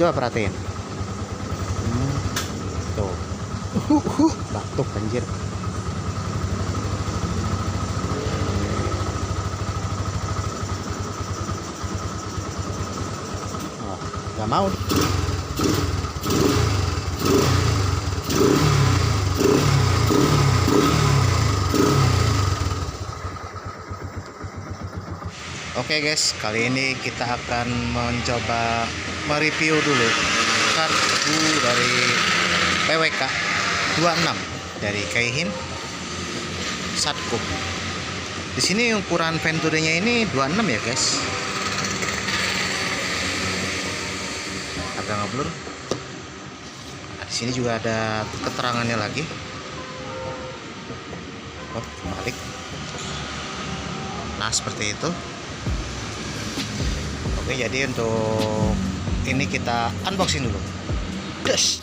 Coba perhatiin. Tuh. Batuk anjir. Oh, nggak mau. Oke guys, kali ini kita akan mencoba mereview dulu karbu dari PWK 26 dari Keihin Satco. Di sini ukuran Venturinya ini 26 ya guys. Agak ngeblur. Nah, di sini juga ada keterangannya lagi. Oh, balik. Nah, seperti itu. Oke, jadi untuk ini kita unboxing dulu. Des.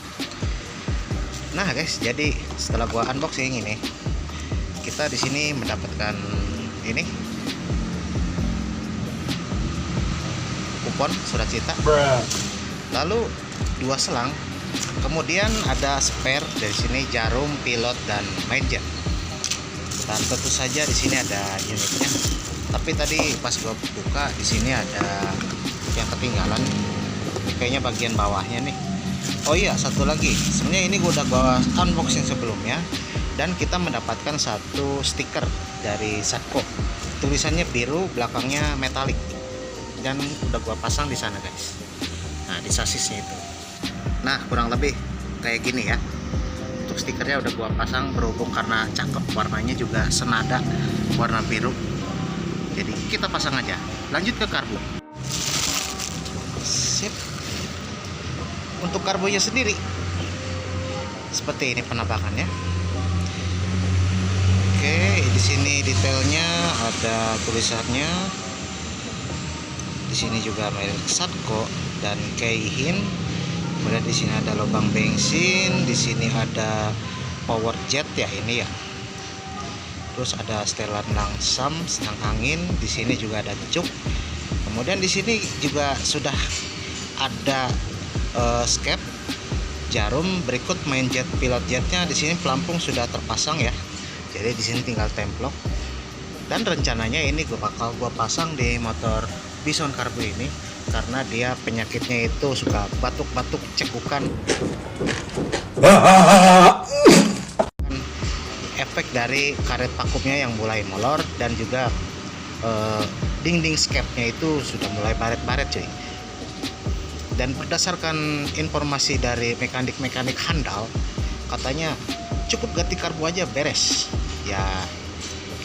Nah guys, jadi setelah gua unboxing ini, kita di sini mendapatkan ini kupon surat cita, lalu 2 selang, kemudian ada spare dari sini, jarum, pilot, dan meja. Dan tentu saja di sini ada unitnya. Tapi tadi pas gua buka di sini ada yang ketinggalan, kayaknya bagian bawahnya nih. Oh iya, satu lagi, sebenarnya ini gua udah unboxing sebelumnya, dan kita mendapatkan satu stiker dari Satco, tulisannya biru, belakangnya metalik, dan udah gua pasang di sana guys. Nah, di sasisnya itu. Nah, kurang lebih kayak gini ya. Untuk stikernya udah gua pasang, berhubung karena cakep, warnanya juga senada warna biru. Jadi kita pasang aja. Lanjut ke karbu. Sip. Untuk karbunya sendiri seperti ini penampakannya. Oke, di sini detailnya ada tulisannya. Di sini juga merek Satco dan Keihin. Kemudian di sini ada lubang bensin, di sini ada power jet ya ini ya. Terus ada setelan langsam, senang angin. Di sini juga ada cuk. Kemudian di sini juga sudah ada skep, jarum, berikut main jet, pilot jetnya. Di sini pelampung sudah terpasang ya. Jadi di sini tinggal templok. Dan rencananya ini bakal gua pasang di motor Bison Karbu ini karena dia penyakitnya itu suka batuk-batuk, cekukan. Efek dari karet vakumnya yang mulai molor, dan juga dinding skepnya itu sudah mulai baret-baret cuy. Dan berdasarkan informasi dari mekanik-mekanik handal, katanya cukup ganti karbu aja beres ya.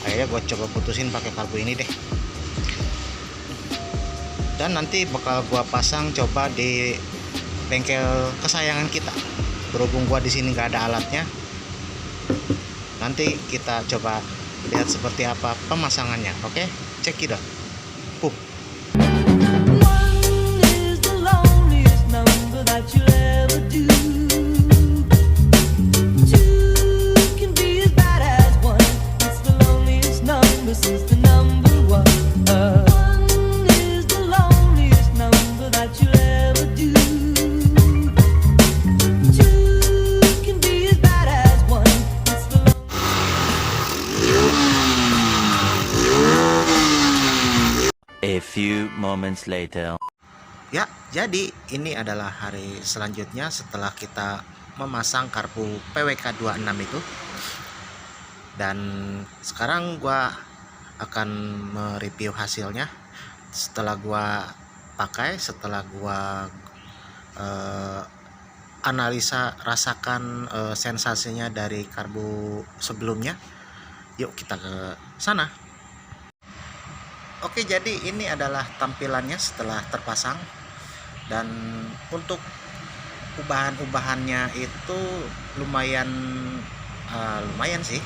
Akhirnya gue coba putusin pakai karbu ini deh, dan nanti bakal gue pasang coba di bengkel kesayangan kita. Berhubung gue di sini nggak ada alatnya, nanti kita coba lihat seperti apa pemasangannya. Oke, cekidot. Pup. A few moments later. Ya, jadi ini adalah hari selanjutnya setelah kita memasang karbu PWK 26 itu. Dan sekarang gua akan mereview hasilnya setelah gua pakai, setelah gua analisa, rasakan sensasinya dari karbu sebelumnya. Yuk kita ke sana. Oke, jadi ini adalah tampilannya setelah terpasang. Dan untuk ubahan-ubahannya itu lumayan sih.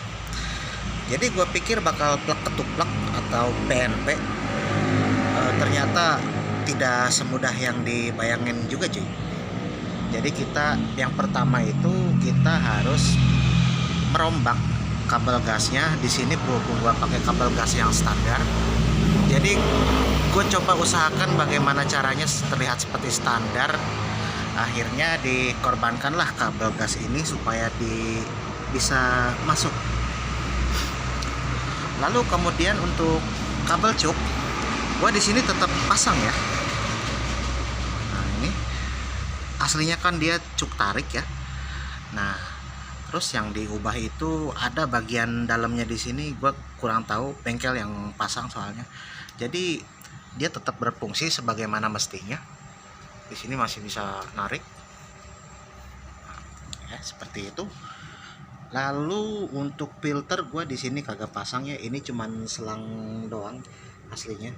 Jadi gue pikir bakal plek ketuplek atau PNP, ternyata tidak semudah yang dibayangin juga cuy. Jadi kita yang pertama itu kita harus merombak kabel gasnya. Di sini berhubung gue pakai kabel gas yang standar, jadi gue coba usahakan bagaimana caranya terlihat seperti standar. Akhirnya dikorbankanlah kabel gas ini supaya bisa masuk. Lalu kemudian untuk kabel cuk, gua di sini tetap pasang ya. Nah ini aslinya kan dia cuk tarik ya. Nah terus yang diubah itu ada bagian dalamnya di sini, gua kurang tahu, bengkel yang pasang soalnya. Jadi dia tetap berfungsi sebagaimana mestinya. Di sini masih bisa narik, ya seperti itu. Lalu untuk filter gua di sini kagak pasang ya, ini cuman selang doang aslinya,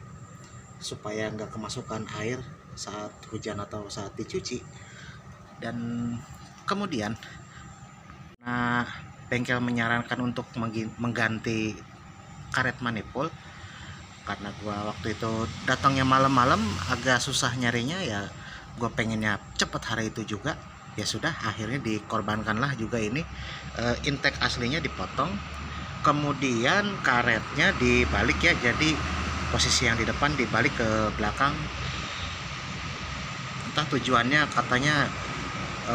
supaya nggak kemasukan air saat hujan atau saat dicuci. Dan kemudian nah bengkel menyarankan untuk mengganti karet manifold, karena gua waktu itu datangnya malam-malam agak susah nyarinya ya, gua pengennya cepet hari itu juga. Ya sudah, akhirnya dikorbankanlah juga ini. Intake aslinya dipotong, kemudian karetnya dibalik ya, jadi posisi yang di depan dibalik ke belakang. Entah tujuannya, katanya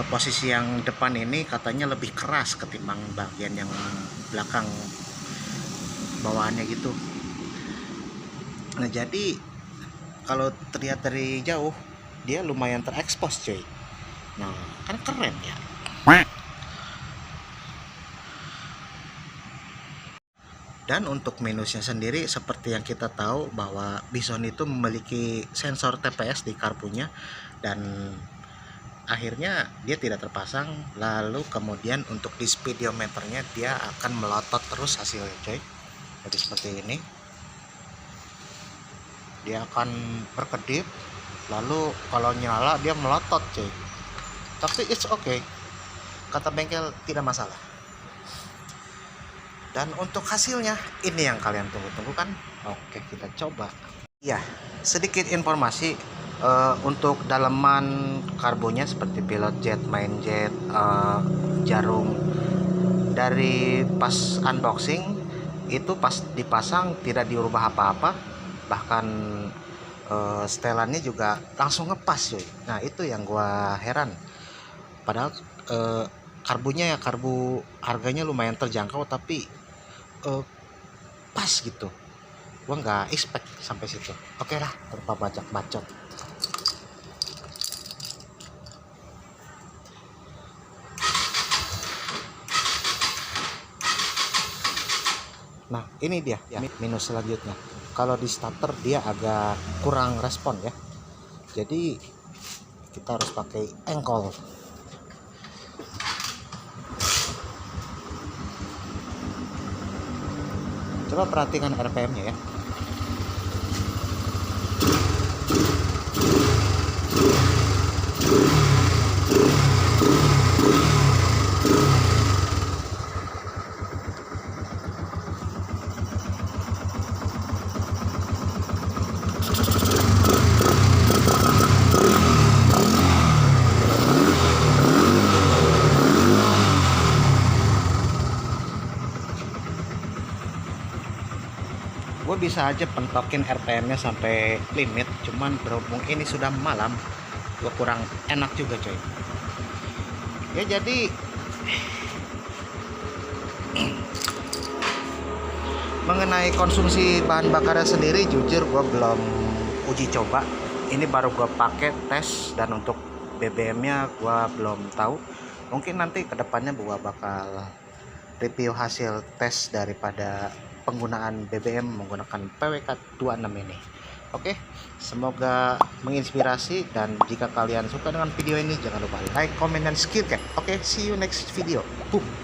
posisi yang depan ini katanya lebih keras ketimbang bagian yang belakang bawaannya gitu. Nah jadi kalau terlihat dari jauh dia lumayan terekspos cuy. Nah kan keren ya. Dan untuk minusnya sendiri, seperti yang kita tahu bahwa Bison itu memiliki sensor TPS di karbunya, dan akhirnya dia tidak terpasang. Lalu kemudian untuk di speedometernya dia akan melotot terus hasilnya coy. Jadi seperti ini, dia akan berkedip, lalu kalau nyala dia melotot coy. Tapi it's okay, kata bengkel tidak masalah. Dan untuk hasilnya ini yang kalian tunggu-tunggu kan. Oke, kita coba. Ya, sedikit informasi untuk daleman karbonya seperti pilot jet, main jet, jarum. Dari pas unboxing itu pas dipasang tidak diubah apa-apa, bahkan setelannya juga langsung ngepas cuy. Nah itu yang gua heran, padahal karbunya ya karbu harganya lumayan terjangkau, tapi pas gitu. Gua nggak expect sampai situ. Oke lah, tanpa bacot. Nah ini dia ya, minus selanjutnya. Kalau di starter dia agak kurang respon ya, jadi kita harus pakai engkol. Coba perhatikan RPM-nya ya. Gue bisa aja pentokin RPM-nya sampai limit, cuman berhubung ini sudah malam, gue kurang enak juga coy. Ya jadi mengenai konsumsi bahan bakarnya sendiri, jujur gue belum uji coba. Ini baru gue pakai tes, dan untuk BBM-nya gue belum tahu. Mungkin nanti kedepannya gue bakal review hasil tes daripada penggunaan BBM menggunakan PWK 26 ini. Oke, semoga menginspirasi, dan jika kalian suka dengan video ini jangan lupa like, comment, dan subscribe. Oke, see you next video. Boom.